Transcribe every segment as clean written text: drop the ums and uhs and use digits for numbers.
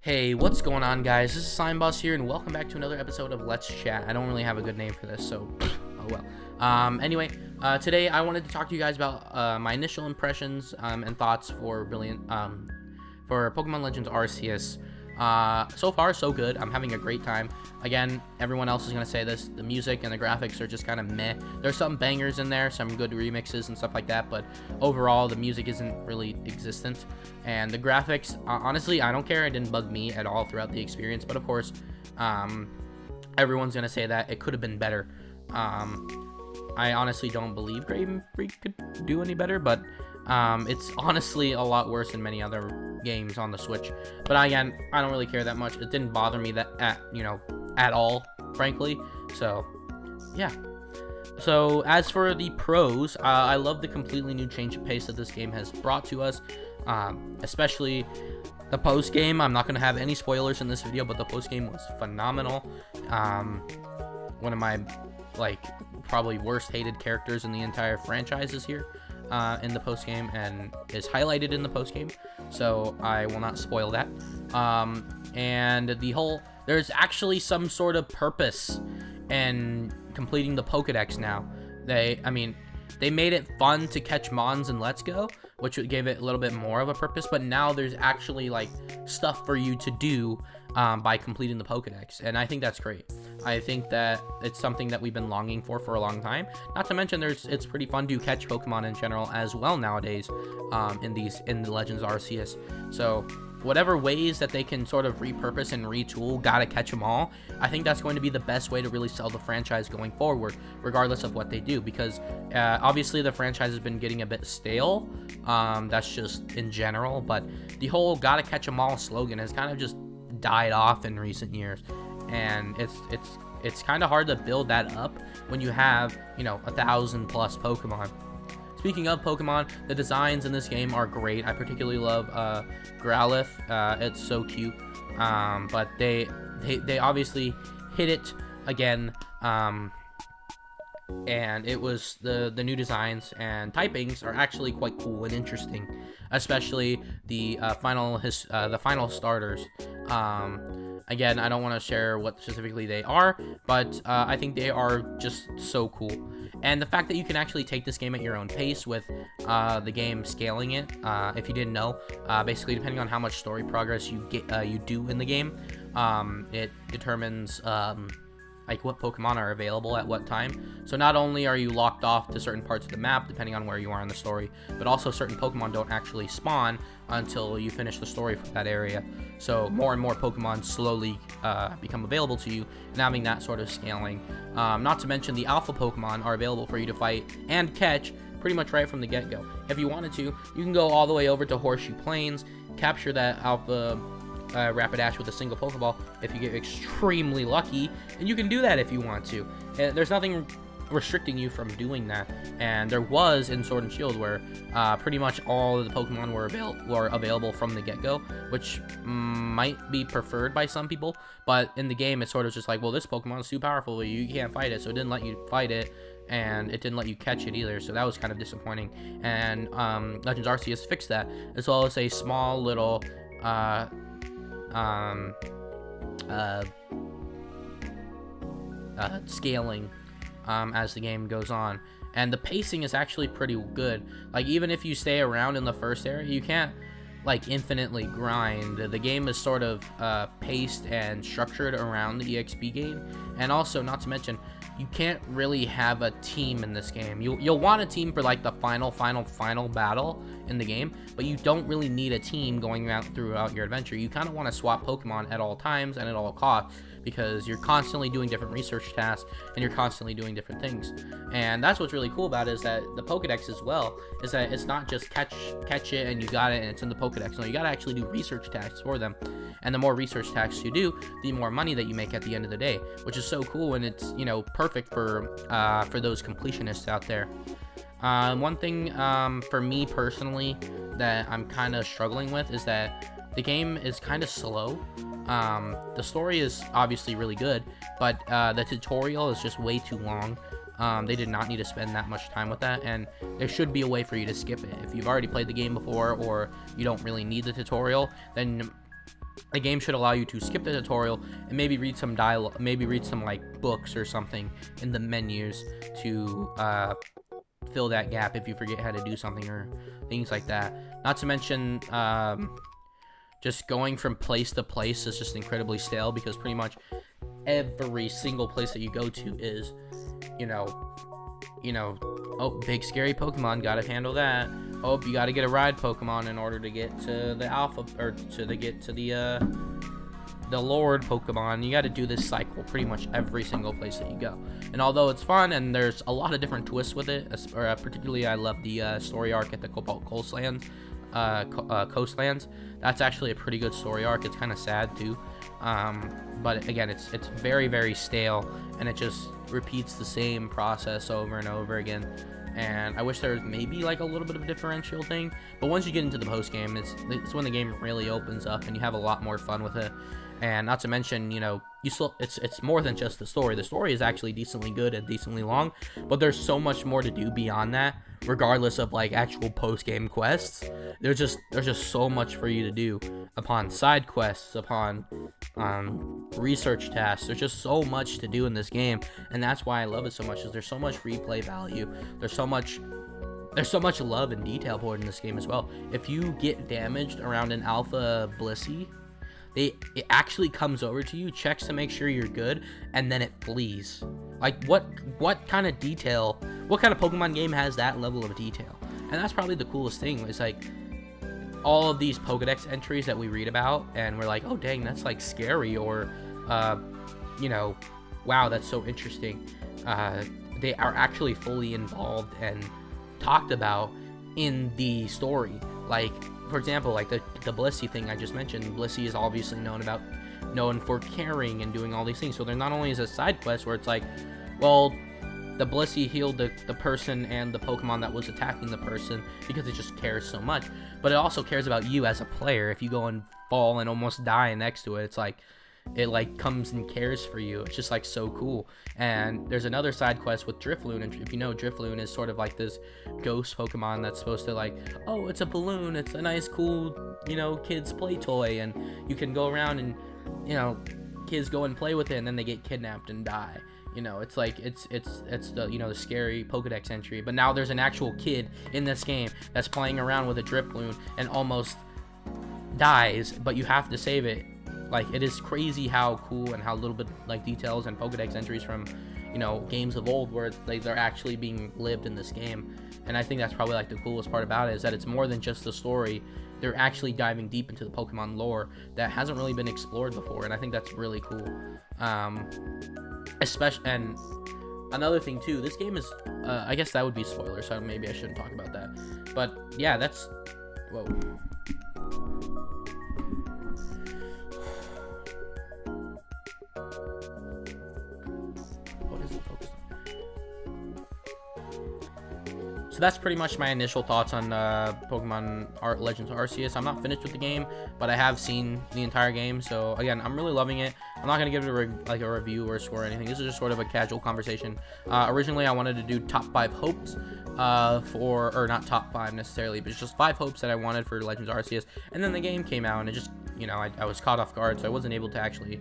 Hey, what's going on, guys? This is Boss here, and welcome back to another episode of Let's Chat. I don't really have a good name for this, so oh well. Anyway, today I wanted to talk to you guys about my initial impressions and thoughts for for Pokemon Legends Arceus. So far, so good. I'm having a great time. Again, everyone else is gonna say this. The music and the graphics are just kind of meh. There's some bangers in there, some good remixes and stuff like that, but overall, the music isn't really existent. And the graphics, honestly, I don't care. It didn't bug me at all throughout the experience. But of course, everyone's gonna say that it could have been better. I honestly don't believe Graven Freak could do any better, but it's honestly a lot worse than many other games on the Switch. But again, I don't really care that much. It didn't bother me that at all, frankly. So yeah. So as for the pros, I love the completely new change of pace that this game has brought to us, especially the post game. I'm not going to have any spoilers in this video, but the post game was phenomenal. One of my probably worst hated characters in the entire franchise is here in the post game and is highlighted in the post game, so I will not spoil that. And there's actually some sort of purpose in completing the Pokedex now. They made it fun to catch Mons and Let's Go, which gave it a little bit more of a purpose, but now there's actually stuff for you to do by completing the Pokedex, and I think that's great. I think that it's something that we've been longing for a long time. Not to mention, it's pretty fun to catch Pokemon in general as well nowadays in the Legends Arceus. So whatever ways that they can sort of repurpose and retool, gotta catch them all. I think that's going to be the best way to really sell the franchise going forward, regardless of what they do, because obviously the franchise has been getting a bit stale. That's just in general, but the whole gotta catch them all slogan has kind of just died off in recent years, and it's kind of hard to build that up when you have 1,000+ Pokemon. Speaking of Pokemon, the designs in this game are great. I particularly love Growlithe. It's so cute. But they obviously hit it again. And it was the new designs and typings are actually quite cool and interesting, especially the final starters. Again, I don't want to share what specifically they are, but I think they are just so cool. And the fact that you can actually take this game at your own pace with the game scaling it, if you didn't know, basically depending on how much story progress you do in the game, it determines what Pokemon are available at what time. So not only are you locked off to certain parts of the map depending on where you are in the story, but also certain Pokemon don't actually spawn until you finish the story for that area. So more and more Pokemon slowly become available to you, and having that sort of scaling. Not to mention the alpha Pokemon are available for you to fight and catch pretty much right from the get-go. If you wanted to, you can go all the way over to Horseshoe Plains, capture that alpha Rapidash with a single Pokeball if you get extremely lucky, and you can do that if you want to. There's nothing restricting you from doing that, and there was in Sword and Shield where pretty much all of the Pokemon were available from the get-go, which might be preferred by some people, but in the game it's sort of just like, well, this Pokemon is too powerful, but you can't fight it, so it didn't let you fight it, and it didn't let you catch it either, so that was kind of disappointing. And Legends Arceus fixed that, as well as a small little scaling as the game goes on, and the pacing is actually pretty good. Even if you stay around in the first area, you can't infinitely grind. The game is sort of paced and structured around the EXP game, and also, not to mention, you can't really have a team in this game. You'll want a team for the final battle in the game, but you don't really need a team going out throughout your adventure. You kind of want to swap Pokemon at all times and at all costs, because you're constantly doing different research tasks and you're constantly doing different things. And that's what's really cool about it, is that the Pokedex as well, is that it's not just catch it and you got it and it's in the Pokedex. No, you got to actually do research tasks for them, and the more research tasks you do, the more money that you make at the end of the day, which is so cool, and it's perfect for those completionists out there. One thing for me personally that I'm kind of struggling with is that the game is kind of slow. The story is obviously really good, but the tutorial is just way too long. They did not need to spend that much time with that, and there should be a way for you to skip it. If you've already played the game before, or you don't really need the tutorial, then the game should allow you to skip the tutorial and maybe read some dialogue, maybe read some like books or something in the menus to fill that gap if you forget how to do something or things like that. Not to mention just going from place to place is just incredibly stale, because pretty much every single place that you go to is, you know, oh, big scary Pokemon, gotta handle that. Oh, you gotta get a ride Pokemon in order to get to the alpha, or to get to the Lord Pokemon. You gotta do this cycle pretty much every single place that you go. And although it's fun and there's a lot of different twists with it, particularly I love the story arc at the Cobalt Coastlands. That's actually a pretty good story arc. It's kind of sad too, but again, it's very, very stale, and it just repeats the same process over and over again. And I wish there was maybe like a little bit of a differential thing, but once you get into the post game, it's when the game really opens up and you have a lot more fun with it. And not to mention, you know, it's more than just the story. The story is actually decently good and decently long, but there's so much more to do beyond that, regardless of like actual post-game quests. There's just so much for you to do upon side quests, upon research tasks. There's just so much to do in this game, and that's why I love it so much, is there's so much replay value. There's so much love and detail poured in this game as well. If you get damaged around an alpha Blissey, it actually comes over to you, checks to make sure you're good, and then it flees. Like, what kind of detail, what kind of Pokemon game has that level of detail? And that's probably the coolest thing, is like all of these Pokedex entries that we read about and we're like, oh dang, that's like scary, or you know, wow, that's so interesting. They are actually fully involved and talked about in the story. Like, for example, like the Blissey thing I just mentioned. Blissey is obviously known for caring and doing all these things. So there not only is a side quest where it's like, well, the Blissey healed the person and the Pokemon that was attacking the person because it just cares so much, but it also cares about you as a player. If you go and fall and almost die next to it, it's like, it like comes and cares for you. It's just like so cool. And there's another side quest with Drifloon, and if you know, Drifloon is sort of like this ghost Pokemon that's supposed to like, oh, it's a balloon, it's a nice cool, you know, kids play toy, and you can go around and, you know, kids go and play with it, and then they get kidnapped and die. You know, it's like it's the, you know, the scary Pokedex entry. But now there's an actual kid in this game that's playing around with a Drifloon and almost dies, but you have to save it. Like, it is crazy how cool and how little bit like details and Pokedex entries from, you know, games of old, where they're actually being lived in this game. And I think that's probably like the coolest part about it, is that it's more than just the story. They're actually diving deep into the Pokemon lore that hasn't really been explored before, and I think that's really cool. Especially, and another thing too, this game is I guess that would be spoilers, so maybe I shouldn't talk about that. But yeah, that's, whoa. So that's pretty much my initial thoughts on Pokemon Legends Arceus. I'm not finished with the game, but I have seen the entire game. So again, I'm really loving it. I'm not gonna give it a review or a score or anything. This is just sort of a casual conversation. Originally, I wanted to do top 5 hopes or not top 5 necessarily, but just 5 hopes that I wanted for Legends Arceus. And then the game came out, and it just, you know, I was caught off guard, so I wasn't able to actually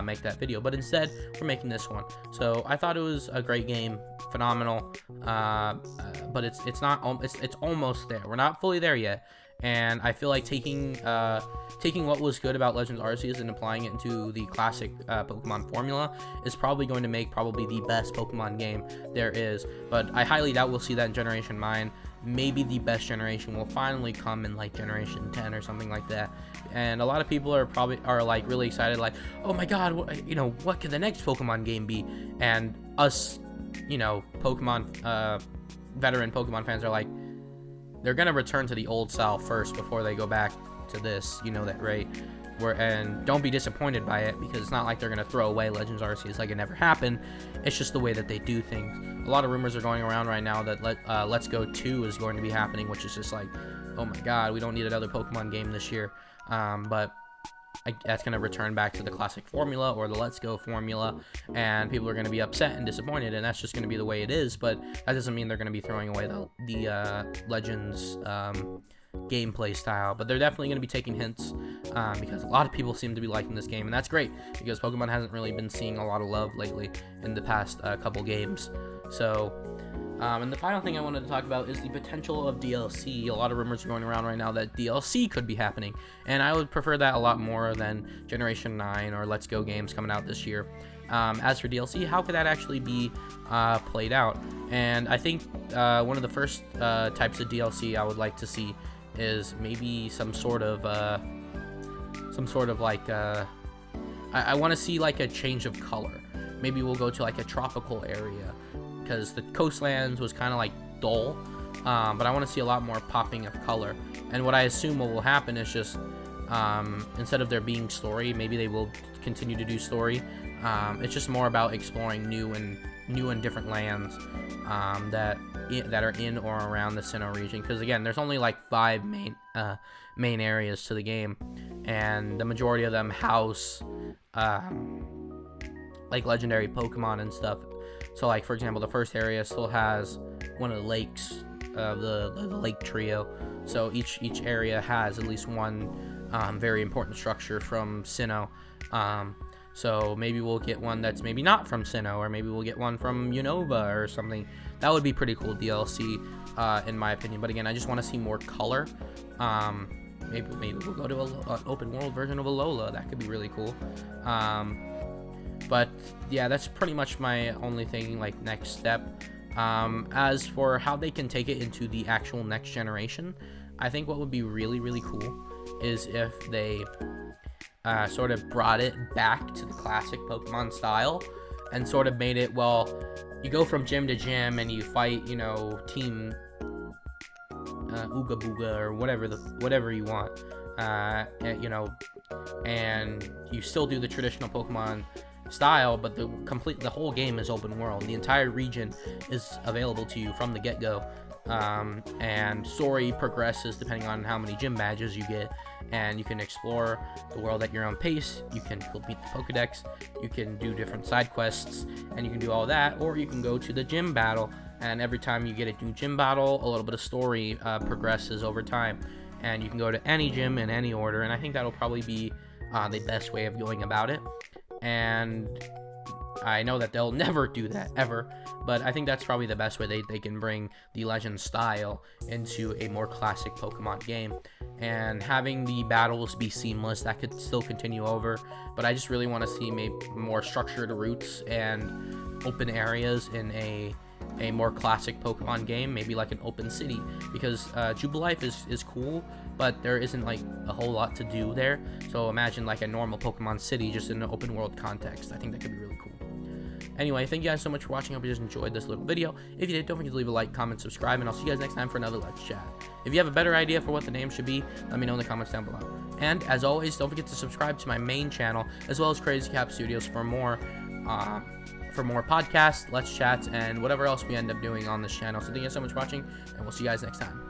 make that video. But instead, we're making this one. So I thought it was a great game, phenomenal. But it's almost there. We're not fully there yet, and I feel like taking what was good about Legends Arceus and applying it into the classic Pokemon formula is probably going to make the best Pokemon game there is. But I highly doubt we'll see that in Generation 9. Maybe the best generation will finally come in like Generation 10 or something like that. And a lot of people are like really excited, like, oh my god, what could the next Pokemon game be? And us, you know, veteran Pokemon fans are like, they're gonna return to the old style first before they go back to this, you know that, right? And don't be disappointed by it, because it's not like they're gonna throw away Legends Arceus like it never happened. It's just the way that they do things. A lot of rumors are going around right now that Let's Go 2 is going to be happening, which is just like, oh my god, we don't need another Pokemon game this year. But that's going to return back to the classic formula, or the Let's Go formula, and people are going to be upset and disappointed, and that's just going to be the way it is. But that doesn't mean they're going to be throwing away the Legends gameplay style, but they're definitely going to be taking hints because a lot of people seem to be liking this game, and that's great because Pokemon hasn't really been seeing a lot of love lately in the past couple games. So and the final thing I wanted to talk about is the potential of DLC. A lot of rumors are going around right now that DLC could be happening, and I would prefer that a lot more than Generation 9 or Let's Go games coming out this year. As for DLC, how could that actually be played out? And I think one of the first types of DLC I would like to see is maybe some sort of like I want to see like a change of color. Maybe we'll go to like a tropical area, because the coastlands was kind of like dull, but I want to see a lot more popping of color. And what I assume what will happen is just instead of there being story, maybe they will continue to do story. It's just more about exploring new and different lands that are in or around the Sinnoh region, because again, there's only like 5 main areas to the game, and the majority of them house like legendary Pokemon and stuff. So like, for example, the first area still has one of the lakes, the lake trio. So each area has at least one very important structure from Sinnoh. So maybe we'll get one that's maybe not from Sinnoh, or maybe we'll get one from Unova or something. That would be pretty cool DLC, in my opinion. But again, I just want to see more color. Maybe we'll go to an open world version of Alola. That could be really cool. But yeah, that's pretty much my only thing, like, next step. As for how they can take it into the actual next generation, I think what would be really, really cool is if they sort of brought it back to the classic Pokemon style and sort of made it, well, you go from gym to gym and you fight, you know, Team Ooga Booga or whatever you want, you know, and you still do the traditional Pokemon style, but the whole game is open world. The entire region is available to you from the get-go, and story progresses depending on how many gym badges you get, and you can explore the world at your own pace. You can complete the Pokedex, you can do different side quests, and you can do all that, or you can go to the gym battle, and every time you get a new gym battle, a little bit of story progresses over time, and you can go to any gym in any order. And I think that'll probably be the best way of going about it. And I know that they'll never do that ever, but I think that's probably the best way they can bring the Legend style into a more classic Pokemon game. And having the battles be seamless, that could still continue over, but I just really want to see maybe more structured routes and open areas in a more classic Pokemon game, maybe like an open city, because Jubilife is cool, but there isn't like a whole lot to do there. So imagine like a normal Pokemon city just in an open world context. I think that could be really cool. Anyway, thank you guys so much for watching. I hope you just enjoyed this little video. If you did, don't forget to leave a like, comment, subscribe, and I'll see you guys next time for another Let's Chat. If you have a better idea for what the name should be, let me know in the comments down below. And as always, don't forget to subscribe to my main channel, as well as Crazy Cap Studios for more podcasts, Let's Chats, and whatever else we end up doing on this channel. So thank you guys so much for watching, and we'll see you guys next time.